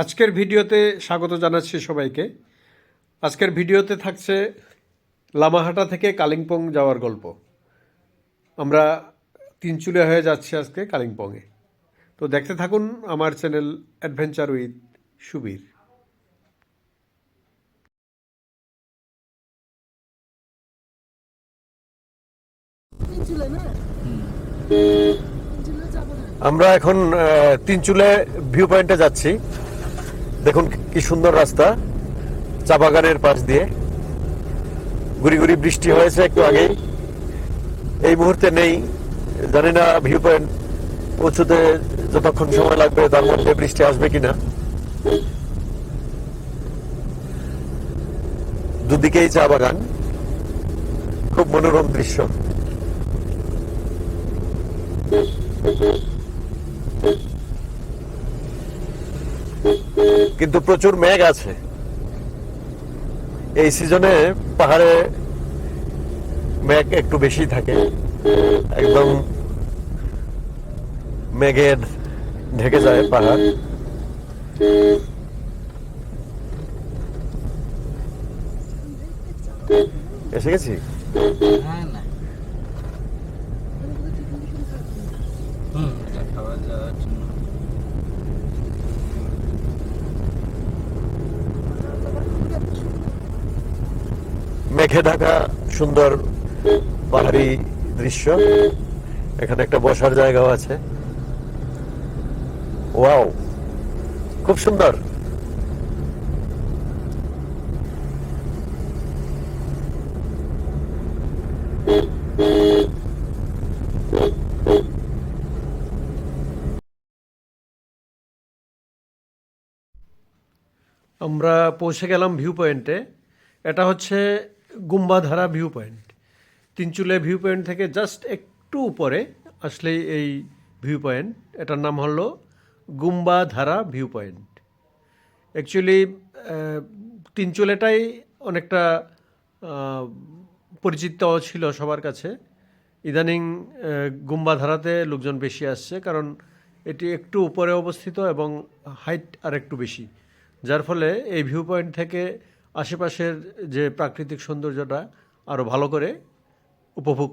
আজকের ভিডিওতে স্বাগত জানাচ্ছি সবাইকে। আজকের ভিডিওতে থাকছে লামাহাটা থেকে কালিম্পং যাওয়ার গল্প। আমরা তিনচুলে হয়ে যাচ্ছি আজকে কালিম্পংয়ে। তো দেখতে থাকুন আমার চ্যানেল অ্যাডভেঞ্চার উইথ সুবীর। আমরা এখন তিনচুলে ভিউ পয়েন্টে যাচ্ছি। দেখুন কি সুন্দর রাস্তা, চা বাগানের পাশ দিয়ে। গুড়ি গুড়ি বৃষ্টি হয়েছে একটু আগেই, এই মুহূর্তে নেই। জানি না ভিউ পয়েন্ট পৌঁছতে যতক্ষণ সময় লাগবে তার মধ্যে বৃষ্টি আসবে কিনা। দুদিকেই চা বাগান, খুব মনোরম দৃশ্য। কিন্তু প্রচুর মেঘ আছে এই সিজনে। পাহাড়ে মেঘ একটু বেশি থাকে, একদম মেঘে ঢেকে যায় পাহাড়। এসে গেছি। মেঘে ঢাকা সুন্দর পাহাড়ি দৃশ্য। এখানে একটা বসার জায়গাও আছে। ওয়াও, খুব সুন্দর। আমরা পৌঁছে গেলাম ভিউ পয়েন্টে। এটা হচ্ছে Gumbadhara view point. Tinchuley view point থেকে জাস্ট একটু উপরে আসলেই এই ভিউ পয়েন্ট। এটার নাম হলো গুম্বাধারা ভিউ পয়েন্ট। অ্যাকচুয়ালি তিনচুলেটাই অনেকটা পরিচিত ছিল সবার কাছে। ইদানিং গুম্বাধারাতে লোকজন বেশি আসছে, কারণ এটি একটু উপরে অবস্থিত এবং হাইট আর একটু বেশি, যার ফলে এই ভিউ পয়েন্ট থেকে আশেপাশের যে প্রাকৃতিক সৌন্দর্যটা আরও ভালো করে উপভোগ।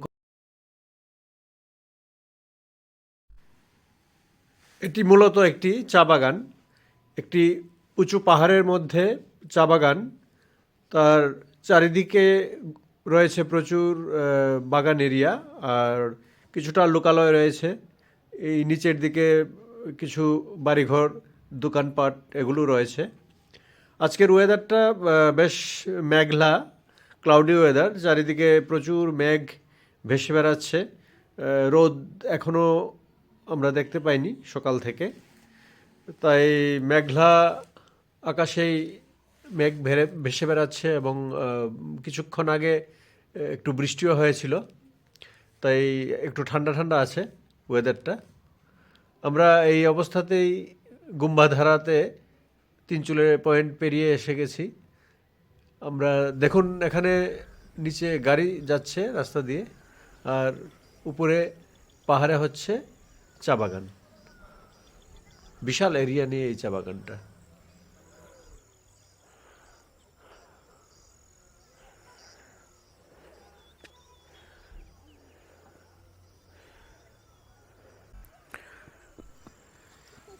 এটি মূলত একটি চা বাগান, একটি উঁচু পাহাড়ের মধ্যে চা বাগান। তার চারিদিকে রয়েছে প্রচুর বাগান এরিয়া, আর কিছুটা লোকালয় রয়েছে। এই নিচের দিকে কিছু বাড়িঘর, দোকানপাট এগুলো রয়েছে। আজকের ওয়েদারটা বেশ মেঘলা, ক্লাউডি ওয়েদার। চারিদিকে প্রচুর মেঘ ভেসে বেড়াচ্ছে। রোদ এখনও আমরা দেখতে পাইনি সকাল থেকে, তাই মেঘলা আকাশেই মেঘ ভেসে বেড়াচ্ছে। এবং কিছুক্ষণ আগে একটু বৃষ্টিও হয়েছিল, তাই একটু ঠান্ডা ঠান্ডা আছে ওয়েদারটা। আমরা এই অবস্থাতেই গুম্বাধারাতে তিনচুলের পয়েন্ট পেরিয়ে এসে গেছি। আমরা দেখুন এখানে নিচে গাড়ি যাচ্ছে রাস্তা দিয়ে, আর উপরে পাহাড়ে হচ্ছে চা বাগান। বিশাল এরিয়া নিয়ে এই চা বাগানটা।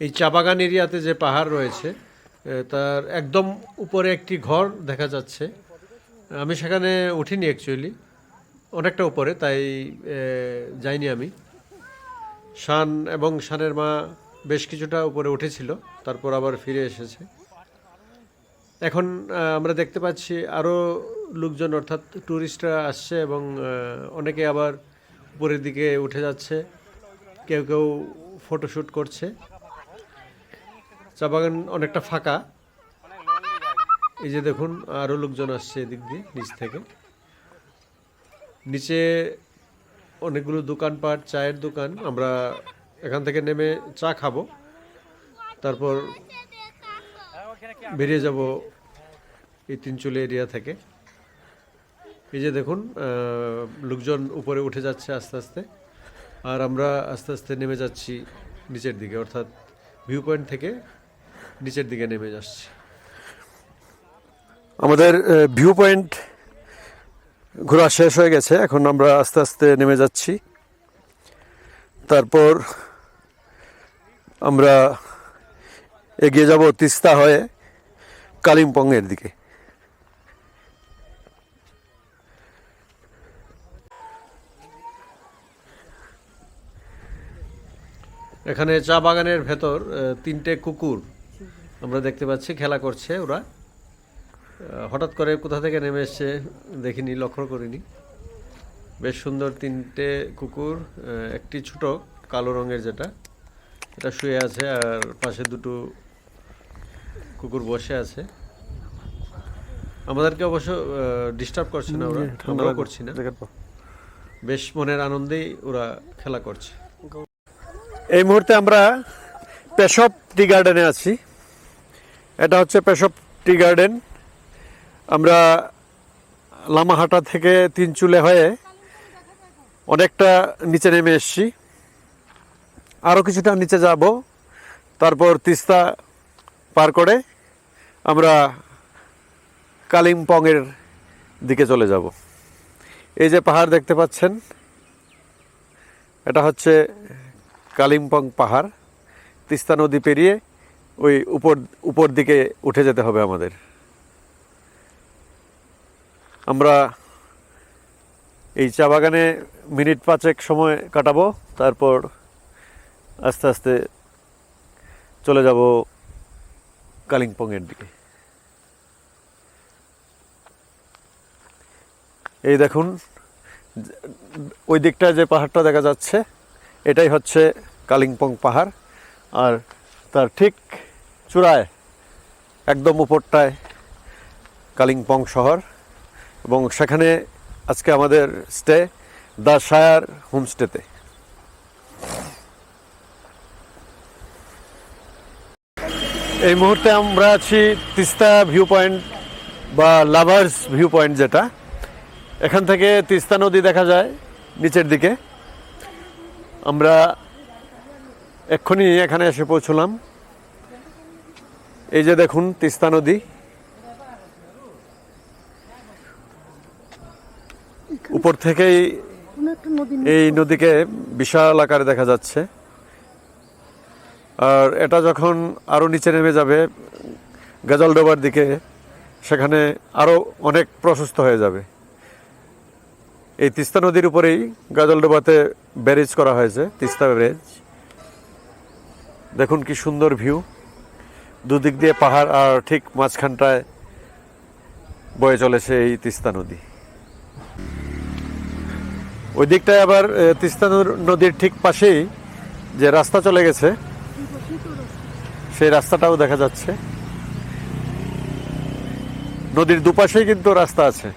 এই চা বাগান এরিয়াতে যে পাহাড় রয়েছে তার একদম উপরে একটি ঘর দেখা যাচ্ছে। আমি সেখানে উঠিনি অ্যাকচুয়ালি, অনেকটা উপরে, তাই যাইনি আমি। শান এবং শানের মা বেশ কিছুটা উপরে উঠেছিল, তারপর আবার ফিরে এসেছে। এখন আমরা দেখতে পাচ্ছি আরও লোকজন, অর্থাৎ ট্যুরিস্টরা আসছে, এবং অনেকে আবার উপরের দিকে উঠে যাচ্ছে। কেউ কেউ ফটোশ্যুট করছে। চা বাগান অনেকটা ফাঁকা। এই যে দেখুন আরও লোকজন আসছে এদিক দিয়ে, নিচ থেকে। নিচে অনেকগুলো দোকানপাট, চায়ের দোকান। আমরা এখান থেকে নেমে চা খাবো, তারপর বেরিয়ে যাব এই তিনচুলি এরিয়া থেকে। এই যে দেখুন লোকজন উপরে উঠে যাচ্ছে আস্তে আস্তে, আর আমরা আস্তে আস্তে নেমে যাচ্ছি নিচের দিকে, অর্থাৎ ভিউ পয়েন্ট থেকে নিচের দিকে নেমে যাচ্ছি। আমাদের ভিউ পয়েন্ট ঘোরা শেষ হয়ে গেছে, এখন আমরা আস্তে আস্তে নেমে যাচ্ছি। তারপর আমরা এগিয়ে যাব তিস্তা হয়ে কালিম্পংয়ের দিকে। এখানে চা বাগানের ভেতর 3টে কুকুর আমরা দেখতে পাচ্ছি, খেলা করছে ওরা। হঠাৎ করে কোথা থেকে নেমে এসছে দেখিনি, লক্ষ্য করিনি। বেশ সুন্দর 3টে কুকুর, একটি ছোট কালো রঙের যেটা, এটা শুয়ে আছে, আর পাশে 2টো কুকুর বসে আছে। আমাদেরকে অবশ্য ডিস্টার্ব করছে না ওরা, আমরাও করছি না। বেশ মনের আনন্দেই ওরা খেলা করছে। এই মুহূর্তে আমরা পেশব টি গার্ডেনে আছি। এটা হচ্ছে পেশব টি গার্ডেন। আমরা লামাহাটা থেকে 3 চুলে হয়ে অনেকটা নিচে নেমে এসেছি, আরও কিছুটা নিচে যাব, তারপর তিস্তা পার করে আমরা কালিম্পংয়ের দিকে চলে যাব। এই যে পাহাড় দেখতে পাচ্ছেন, এটা হচ্ছে কালিম্পং পাহাড়। তিস্তা নদী পেরিয়ে ওই উপর দিকে উঠে যেতে হবে আমাদের। আমরা এই চা বাগানে মিনিট 5 সময় কাটাবো, তারপর আস্তে আস্তে চলে যাব কালিম্পংয়ের দিকে। এই দেখুন ওই দিকটা যে পাহাড়টা দেখা যাচ্ছে, এটাই হচ্ছে কালিম্পং পাহাড়। আর তার ঠিক চূড়ায় একদম উপরটায় কালিম্পং শহর, এবং সেখানে আজকে আমাদের স্টে দ্য শায়ার হোমস্টেতে। এই মুহূর্তে আমরা আছি তিস্তা ভিউ পয়েন্ট বা লাভার্স ভিউ পয়েন্ট, যেটা এখান থেকে তিস্তা নদী দেখা যায় নিচের দিকে। আমরা এক্ষুনি এখানে এসে পৌঁছলাম। এই যে দেখুন তিস্তা নদী, উপর থেকেই এই নদীকে বিশাল আকারে দেখা যাচ্ছে। আর এটা যখন আরও নিচে নেমে যাবে গাজলডোবার দিকে, সেখানে আরও অনেক প্রশস্ত হয়ে যাবে। এই তিস্তা নদীর উপরেই গাজলডোবাতে ব্যারেজ করা হয়েছে, তিস্তা ব্যারেজ। দেখুন কি সুন্দর ভিউ, দুদিক দিয়ে পাহাড়, আর ঠিক মাঝখানটায় বয়ে চলেছে এই তিস্তা নদী। ওই দিকটায় আবার তিস্তা নদীর ঠিক পাশেই যে রাস্তা চলে গেছে, সেই রাস্তাটাও দেখা যাচ্ছে। নদীর দুপাশেই কিন্তু রাস্তা আছে।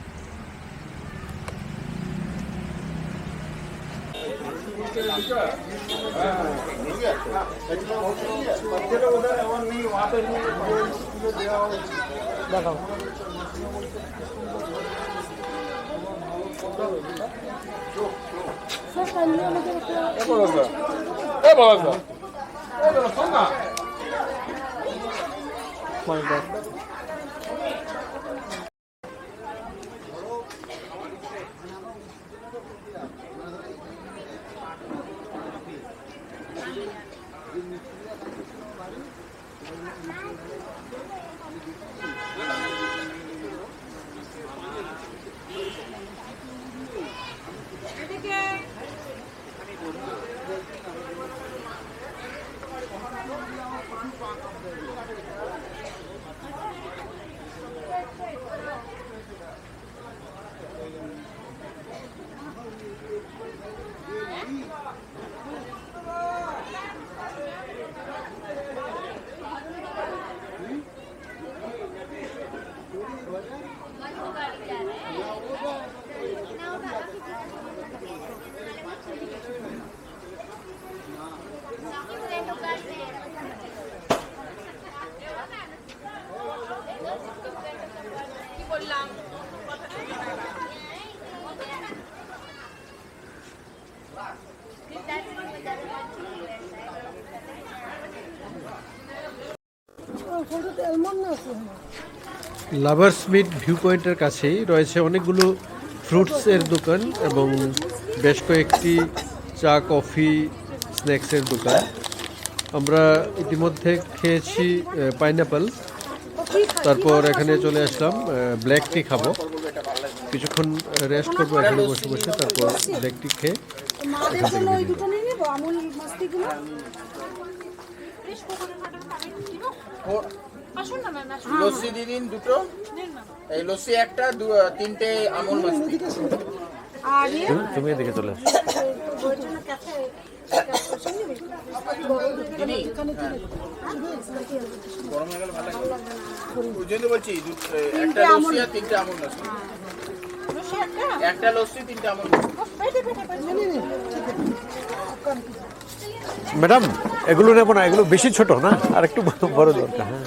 লাভার্স মিট ভিউ পয়েন্টের কাছেই রয়েছে অনেকগুলো ফ্রুটসের দোকান এবং বেশ কয়েকটি চা কফি স্ন্যাক্সের দোকান। আমরা ইতিমধ্যে খেয়েছি পাইনাপেল, তারপর এখানে চলে আসলাম ব্ল্যাক টি খাবো, কিছুক্ষণ রেস্ট করবো এখানে বসে বসে, তারপর ব্ল্যাক টি খেয়ে এখান থেকে বেরিয়ে যাবো। লস্যি দিয়ে দিন দুটো, এই লস্যি একটা, তিনটে আমুল মাস্তি। তুমি এদিকে চলে আসো। গরম হয়ে গেলে ভালো লাগবে, ওই জন্য বলছি একটা লস্যি আর তিনটে আমুল মাস্তি। একটা লস্যি, তিনটে আমুল মাস্তি। ম্যাডাম এগুলো নেবো না, এগুলো বেশি ছোট না, আর একটু বড় দরকার। হ্যাঁ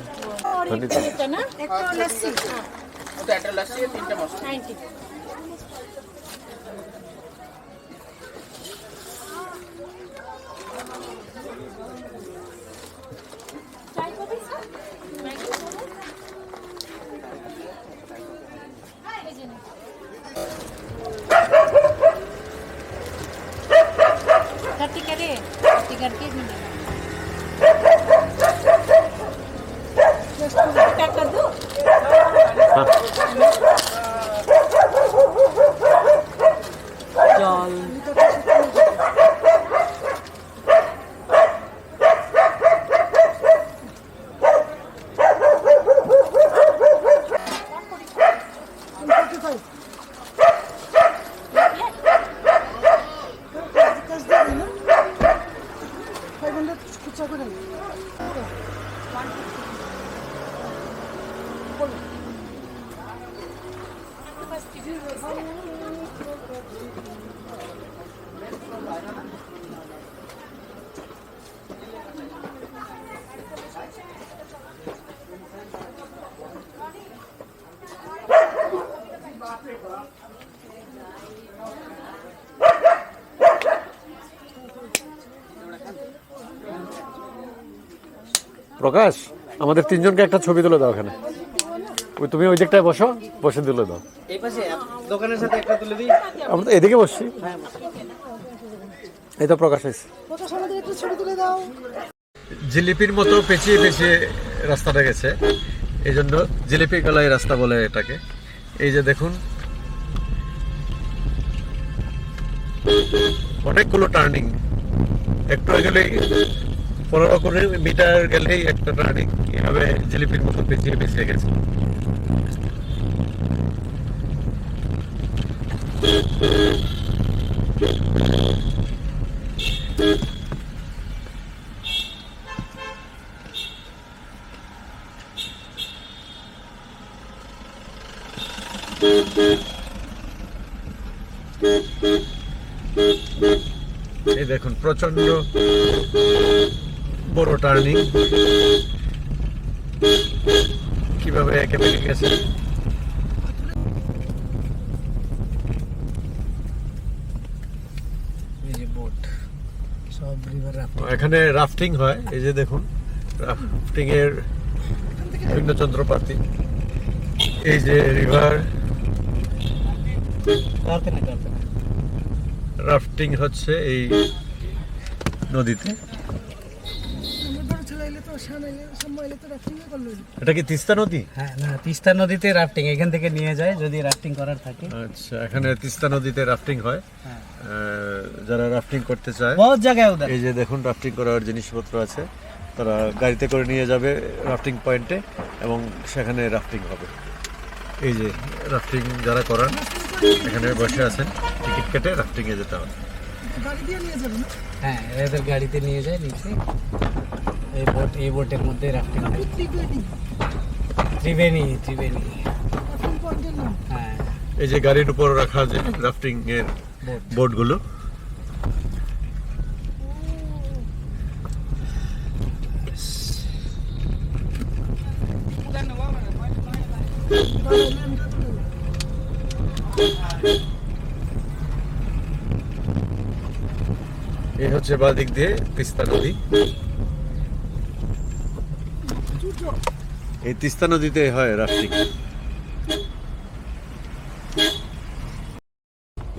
একটা লস্যি আর তিনটে মাস্তি। প্রকাশ, আমাদের তিনজনকে একটা ছবি তুলে দাও এখানে। তুমি ওই দিকটায় বসো, বসে তুলে দাও। এই পাশে দোকানের সাথে একটা তুলে দিই। আমরা তো এদিকে বসছি। এই তো প্রকাশ হয়েছে। জিলিপির মতো পেঁচিয়ে পেঁচিয়ে রাস্তাটা গেছে, এই জন্য জিলিপি গলাই রাস্তা বলে এটাকে। এই যে দেখুন অনেকগুলো টার্নিং, একটু গেলেই 15 মিটার গেলেই একটা টার্নিং, এভাবে জিলিপির মতো পেঁচিয়ে পেঁচিয়ে গেছে। এই দেখুন প্রচন্ড বড় টার্নিং, কিভাবে একে বেঁকে গেছে। এখানে রাফটিং হয়, এই যে দেখুন রাফটিং এর বিভিন্ন যন্ত্রপাতি। এই যে রিভার রাফটিং হচ্ছে এই নদীতে। এটা কি তিস্তা নদী? হ্যাঁ, না তিস্তা নদীতে রাফটিং এখান থেকে নিয়ে যায় যদি রাফটিং করার থাকে। আচ্ছা, এখানে তিস্তা নদীতে রাফটিং হয়। যারা রাফটিং করতে চায় বহুত জায়গায় উদার। এই যে দেখুন রাফটিং করার জিনিসপত্র আছে, তারা গাড়িতে করে নিয়ে যাবে রাফটিং পয়েন্টে এবং সেখানে রাফটিং হবে। এই যে রাফটিং যারা করান এখানে বসে আছেন, টিকিট কেটে রাফটিং এ যেতে হবে। হ্যাঁ, এদের গাড়িতে নিয়ে যায় নিচে। এই বোটের মধ্যে রাফটিং হয়। ত্রিবেণী। হ্যাঁ, এই যে গাড়ির উপর রাখা যে রাফটিং এর বোটগুলো। এই হচ্ছে বাঁ দিক দিয়ে তিস্তা নদী। এই তিস্তা নদীতে হয় রাফটিং।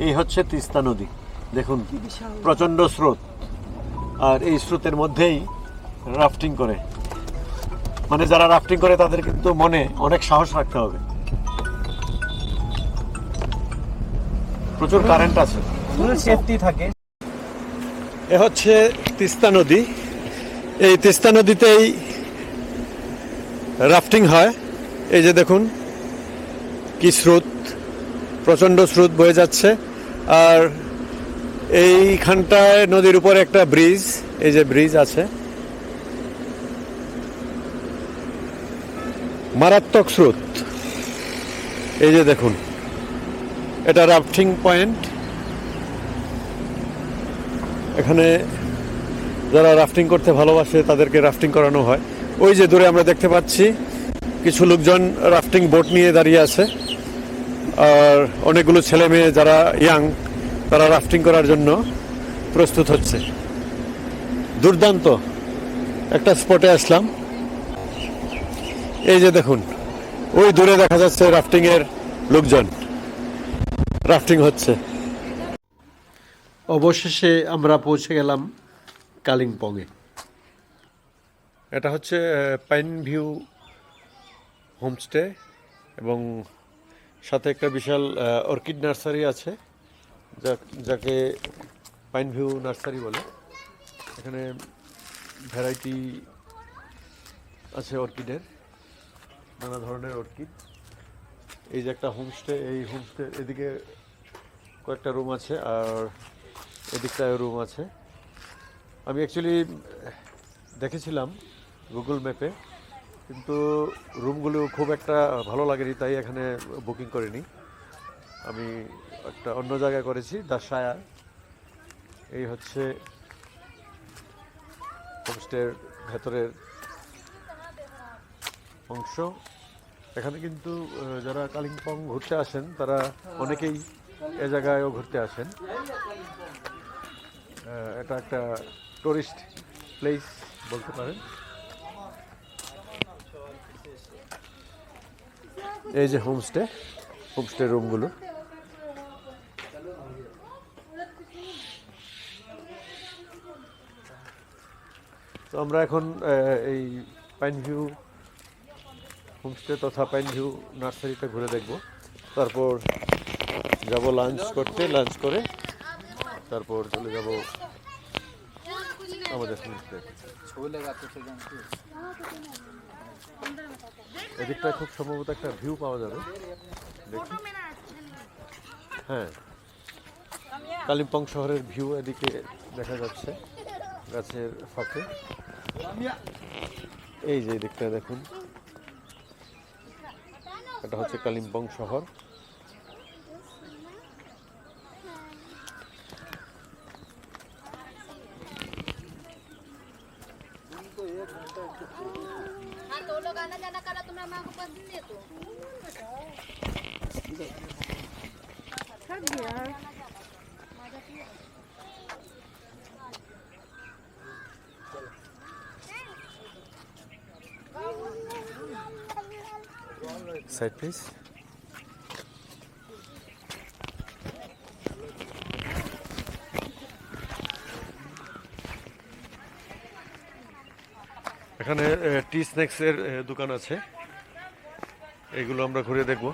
এই হচ্ছে তিস্তা নদী, দেখুন প্রচন্ড স্রোত, আর এই স্রোতের মধ্যেই রাফটিং করে। মানে যারা রাফটিং করে তাদের কিন্তু মনে অনেক সাহস রাখতে হবে। প্রচুর কারেন্ট আছে, সেফটি থাকে। এ হচ্ছে তিস্তা নদী। এই তিস্তা নদীতেই রাফটিং হয়। এই যে দেখুন কি স্রোত, প্রচন্ড স্রোত বয়ে যাচ্ছে। আর এইখানটায় নদীর উপরে একটা ব্রিজ, এই যে ব্রিজ আছে, মারাত্মক স্রোত। এই যে দেখুন, এটা রাফটিং পয়েন্ট। এখানে যারা রাফটিং করতে ভালোবাসে তাদেরকে রাফটিং করানো হয়। ওই যে দূরে আমরা দেখতে পাচ্ছি কিছু লোকজন রাফটিং বোট নিয়ে দাঁড়িয়ে আছে, আর অনেকগুলো ছেলে মেয়ে যারা ইয়াং তারা রাফটিং করার জন্য প্রস্তুত হচ্ছে। দুর্দান্ত একটা স্পটে আসলাম। এই যে দেখুন, ওই দূরে দেখা যাচ্ছে রাফটিং এর লোকজন, রাফটিং হচ্ছে। অবশেষে আমরা পৌঁছে গেলাম কালিম্পংয়ে। এটা হচ্ছে পাইন ভিউ হোমস্টে, এবং সাথে একটা বিশাল অর্কিড নার্সারি আছে, যাকে পাইন ভিউ নার্সারি বলে। এখানে ভ্যারাইটি আছে অর্কিডের, নানা ধরনের অর্কিড। এই যে একটা হোমস্টে, এই হোমস্টে এদিকে কয়েকটা রুম আছে, আর এদিকটায় রুম আছে। আমি অ্যাকচুয়ালি দেখেছিলাম গুগল ম্যাপে, কিন্তু রুমগুলো খুব একটা ভালো লাগেনি, তাই এখানে বুকিং করিনি। আমি একটা অন্য জায়গায় করেছি, দ্য শায়ার। এই হচ্ছে হোমস্টের ভেতরের অংশ। এখানে কিন্তু যারা কালিম্পং ঘুরতে আসেন তারা অনেকেই এ জায়গায়ও ঘুরতে আসেন। এটা একটা টুরিস্ট প্লেস বলতে পারেন। এই যে হোমস্টে, হোমস্টে রুমগুলো। তো আমরা এখন এই পাইন ভিউ হোমস্টে তথা পাইন ভিউ নার্সারিটা ঘুরে দেখব। তারপর যাব লাঞ্চ করতে, লাঞ্চ করে তারপর চলে যাব আমাদের হোমস্টে। এদিকটায় খুব সম্ভবত একটা ভিউ পাওয়া যাবে, দেখি। হ্যাঁ, কালিম্পং শহরের ভিউ এদিকে দেখা যাচ্ছে গাছের ফাঁকে। এই যে দিকটা দেখুন, এটা হচ্ছে কালিম্পং শহর। Side please. এখানে টি স্ন্যাক্সের দোকান আছে, এগুলো আমরা ঘুরে দেখব।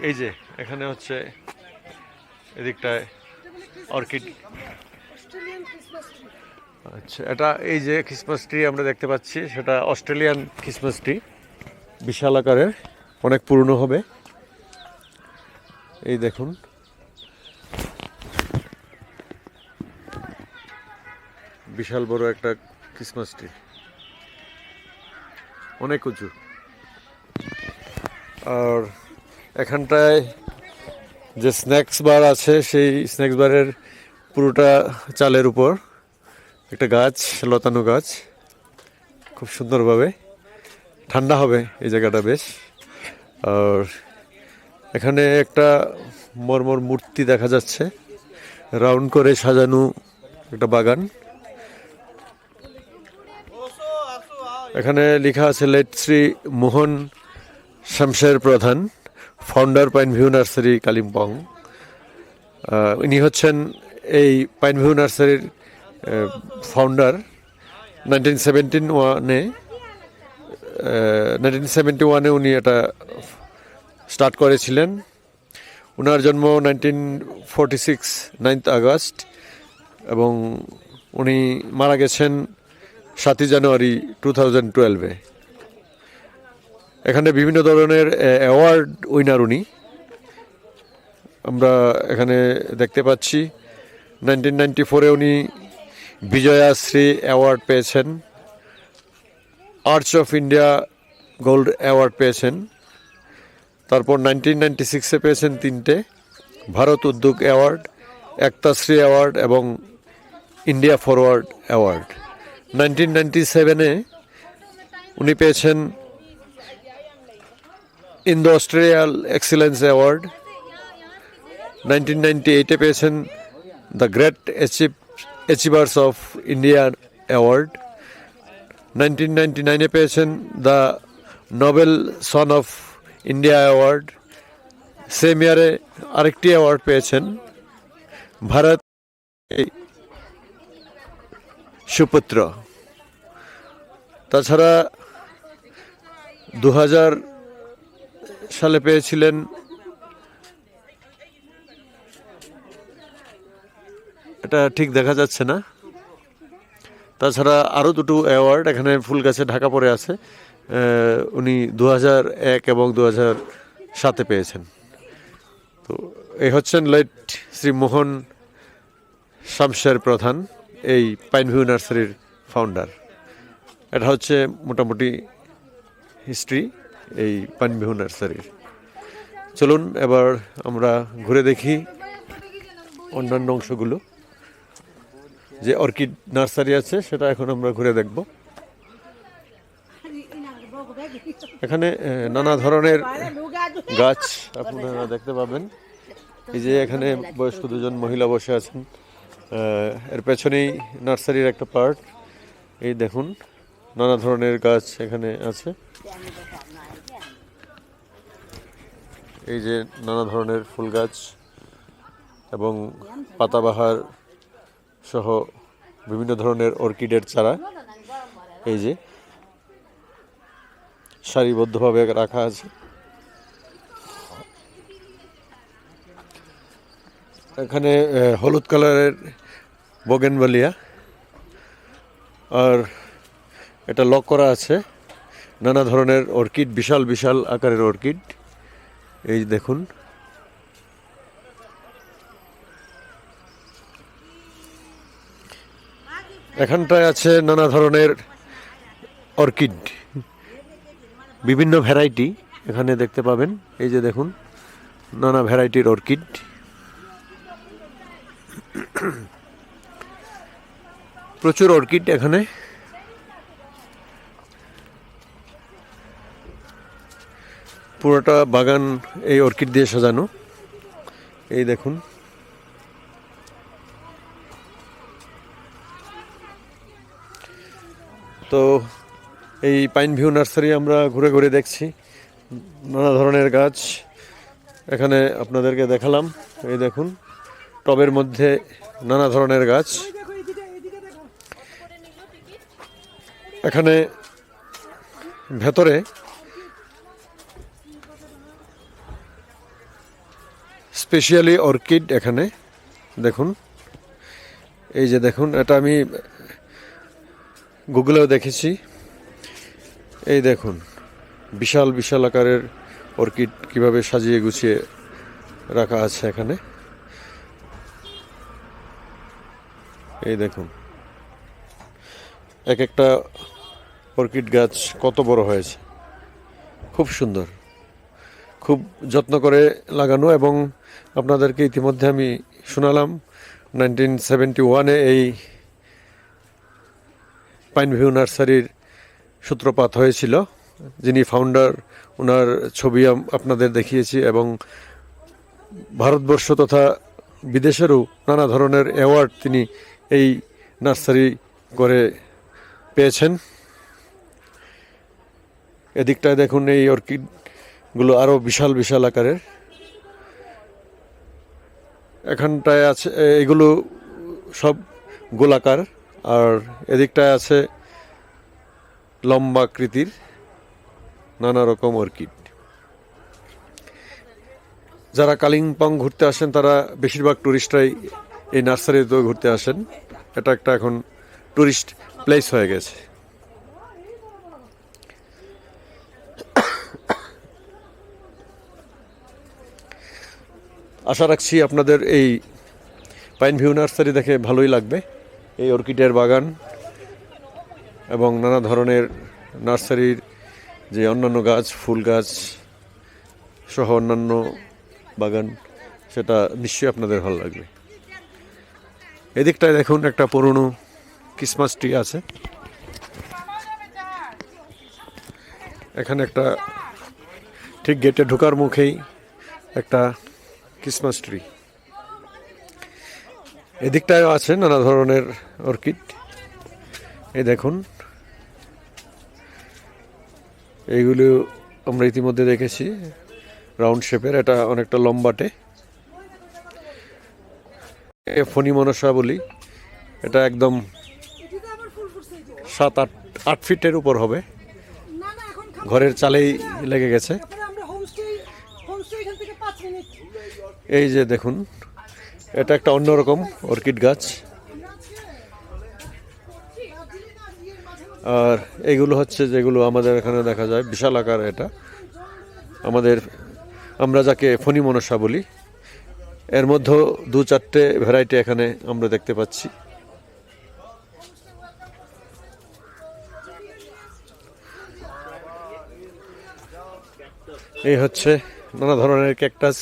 এই যে এখানে হচ্ছে এদিকটায় অর্কিড। আচ্ছা, এটা এই যে ক্রিসমাস ট্রি আমরা দেখতে পাচ্ছি, সেটা অস্ট্রেলিয়ান ক্রিসমাস ট্রি, বিশাল আকারের, অনেক পুরনো হবে। এই দেখুন, বিশাল বড় একটা ক্রিসমাস ট্রি, অনেক উঁচু। আর এখানটায় যে স্ন্যাক্স বার আছে, সেই স্ন্যাক্স বারের পুরোটা চালের উপর একটা গাছ, লতানো গাছ, খুব সুন্দরভাবে। ঠান্ডা হবে এই জায়গাটা বেশ। আর এখানে একটা মরমর মূর্তি দেখা যাচ্ছে, রাউন্ড করে সাজানো একটা বাগান। এখানে লেখা আছে লেট শ্রী মোহন শামশের প্রধান, founder pine view nursery Kalimpong. ইনি হচ্ছেন এই পাইন ভিউ নার্সারির ফাউন্ডার। 1971-এ উনি এটা স্টার্ট করেছিলেন। ওনার জন্ম 1946 9 আগস্ট এবং উনি মারা গেছেন 7 জানুয়ারি 2012-এ। এখানে বিভিন্ন ধরনের অ্যাওয়ার্ড উইনার উনি আমরা এখানে দেখতে পাচ্ছি। 1994-এ উনি বিজয়াশ্রী অ্যাওয়ার্ড পেয়েছেন, arch of India gold award পেয়েছেন। তারপর 1996-এ পেয়েছেন 3টে ভারত উদ্যোগ অ্যাওয়ার্ড, একতাশ্রী অ্যাওয়ার্ড এবং ইন্ডিয়া ফরওয়ার্ড অ্যাওয়ার্ড। 1997-এ উনি পেয়েছেন ইন্দো অস্ট্রেলিয়াল এক্সিলেন্স অ্যাওয়ার্ড। 1998-এ পেয়েছেন the great achievers of India award. 1999-এ পেয়েছেন the noble son of India award. Same ইয়ারে আরেকটি অ্যাওয়ার্ড পেয়েছেন ভারত সুপুত্র। তাছাড়া 2000 সালে পেয়েছিলেন এটা ঠিক দেখা যাচ্ছে না। তাছাড়া আরও দুটো অ্যাওয়ার্ড এখানে ফুল গাছে ঢাকা পড়ে আছে, উনি 2001 এবং 2007-এ পেয়েছেন। তো এই হচ্ছেন লেট শ্রী মোহন শামশের প্রধান, এই পাইন ভিউ নার্সারির ফাউন্ডার। এটা হচ্ছে মোটামুটি হিস্ট্রি এই পাইন ভিউ নার্সারির। চলুন এবার আমরা ঘুরে দেখি অন্যান্য অংশগুলো। যে অর্কিড নার্সারি আছে সেটা এখন আমরা ঘুরে দেখব। এখানে নানা ধরনের গাছ আপনারা দেখতে পাবেন। এই যে এখানে বয়স্ক দুজন মহিলা বসে আছেন, এর পেছনেই নার্সারির একটা পার্ট। এই দেখুন নানা ধরনের গাছ এখানে আছে। এই যে নানা ধরনের ফুল গাছ এবং পাতাবাহার সহ বিভিন্ন ধরনের অর্কিডের চারা এই যে সারিবদ্ধভাবে রাখা আছে। এখানে হলুদ কালারের বোগেনভেলিয়া, আর এটা লক করা আছে নানা ধরনের অর্কিড, বিশাল বিশাল আকারের অর্কিড। এই দেখুন এখানটায় আছে নানা ধরনের অর্কিড, বিভিন্ন ভ্যারাইটি এখানে দেখতে পাবেন। এই যে দেখুন নানা ভ্যারাইটির অর্কিড। প্রচুর অর্কিড এখানে। পুরোটা বাগান এই অর্কিড দিয়ে সাজানো। এই দেখুন তো এই পাইন ভিউ নার্সারি আমরা ঘুরে ঘুরে দেখছি, নানা ধরনের গাছ এখানে আপনাদেরকে দেখালাম। এই দেখুন টবের মধ্যে নানা ধরনের গাছ। এখানে ভেতরে স্পেশালি অর্কিড এখানে দেখুন। এই যে দেখুন এটা আমি গুগলেও দেখেছি। এই দেখুন বিশাল বিশাল আকারের অর্কিড কিভাবে সাজিয়ে গুছিয়ে রাখা আছে এখানে। এই দেখুন এক একটা অর্কিড গাছ কত বড় হয়েছে, খুব সুন্দর, খুব যত্ন করে লাগানো। এবং আপনাদেরকে ইতিমধ্যে আমি শোনালাম 1971-এ এই পাইন ভিউ নার্সারির সূত্রপাত হয়েছিল। যিনি ফাউন্ডার ওনার ছবি আপনাদের দেখিয়েছি, এবং ভারতবর্ষ তথা বিদেশেরও নানা ধরনের অ্যাওয়ার্ড তিনি এই নার্সারি করে পেয়েছেন। এদিকটায় দেখুন এই অর্কিডগুলো আরও বিশাল বিশাল আকারের। এখানটায় আছে এগুলো সব গোলাকার, আর এদিকটায় আছে লম্বা আকৃতির নানা রকম অর্কিড। যারা কালিম্পং ঘুরতে আসেন তারা বেশিরভাগ টুরিস্টরাই এই নার্সারিতে ঘুরতে আসেন। এটা একটা এখন টুরিস্ট প্লেস হয়ে গেছে। আশা রাখছি আপনাদের এই পাইন ভিউ নার্সারি দেখে ভালোই লাগবে। এই অর্কিডের বাগান এবং নানা ধরনের নার্সারির যে অন্যান্য গাছ, ফুল গাছ সহ অন্যান্য বাগান, সেটা নিশ্চয়ই আপনাদের ভালো লাগবে। এদিকটায় দেখুন একটা পুরনো ক্রিসমাস ট্রি আছে। এখানে একটা ঠিক গেটে ঢোকার মুখেই একটা ক্রিসমাস ট্রি। এদিকটায়ও আছে নানা ধরনের অর্কিড। এই দেখুন, এইগুলো আমরা ইতিমধ্যে দেখেছি, রাউন্ড শেপের। এটা অনেকটা লম্বাটে, ফণি মনসা বলি। এটা একদম 7-8 ফিটের উপর হবে, ঘরের চালেই লেগে গেছে। এই যে দেখুন, এটা একটা অন্যরকম অর্কিড গাছ। আর এগুলো হচ্ছে যেগুলো আমাদের এখানে দেখা যায় বিশাল আকার। এটা আমরা যাকে ফণি মনসা বলি, এর মধ্যে 2-4টে ভ্যারাইটি এখানে আমরা দেখতে পাচ্ছি। এই হচ্ছে নানা ধরনের ক্যাকটাস,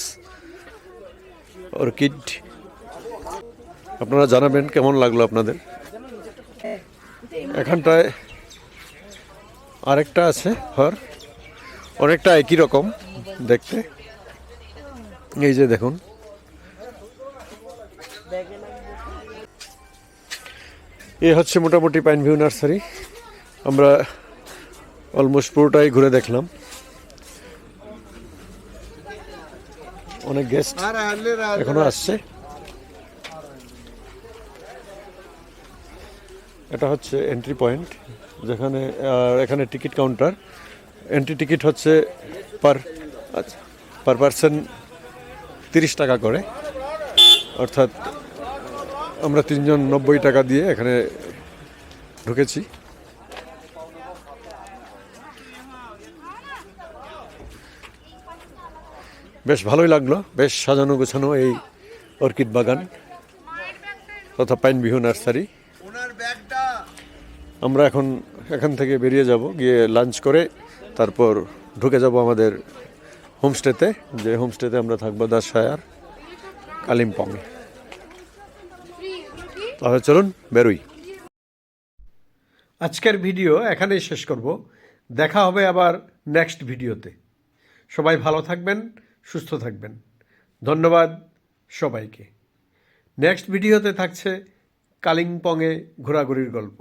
অর্কিড। আপনারা জানাবেন কেমন লাগলো আপনাদের। এখানটায় আরেকটা আছে ঘর, অনেকটা একই রকম দেখতে। এই যে দেখুন, এই হচ্ছে মোটামুটি পাইন ভিউ নার্সারি। আমরা অলমোস্ট পুরোটাই ঘুরে দেখলাম। অনেক গেস্ট এখনো আসছে। এটা হচ্ছে এন্ট্রি পয়েন্ট, যেখানে এখানে টিকিট কাউন্টার। এন্ট্রি টিকিট হচ্ছে পার পারসন 30 টাকা করে, অর্থাৎ আমরা 3 জন 90 টাকা দিয়ে এখানে ঢুকেছি। বেশ ভালোই লাগলো, বেশ সাজানো গোছানো এই অর্কিড বাগান তথা পাইন ভিউ নার্সারি। আমরা এখন এখান থেকে বেরিয়ে যাব, গিয়ে লাঞ্চ করে তারপর ঢুকে যাব আমাদের হোমস্টেতে, যে হোমস্টেতে আমরা থাকবো দাসায়ার কালিম্পংয়ে। তাহলে চলুন বেরোই। আজকের ভিডিও এখানেই শেষ করব। দেখা হবে আবার নেক্সট ভিডিওতে। সবাই ভালো থাকবেন, সুস্থ থাকবেন। ধন্যবাদ সবাইকে। নেক্সট ভিডিওতে থাকছে কালিম্পংয়ে ঘোরাঘুরির গল্প।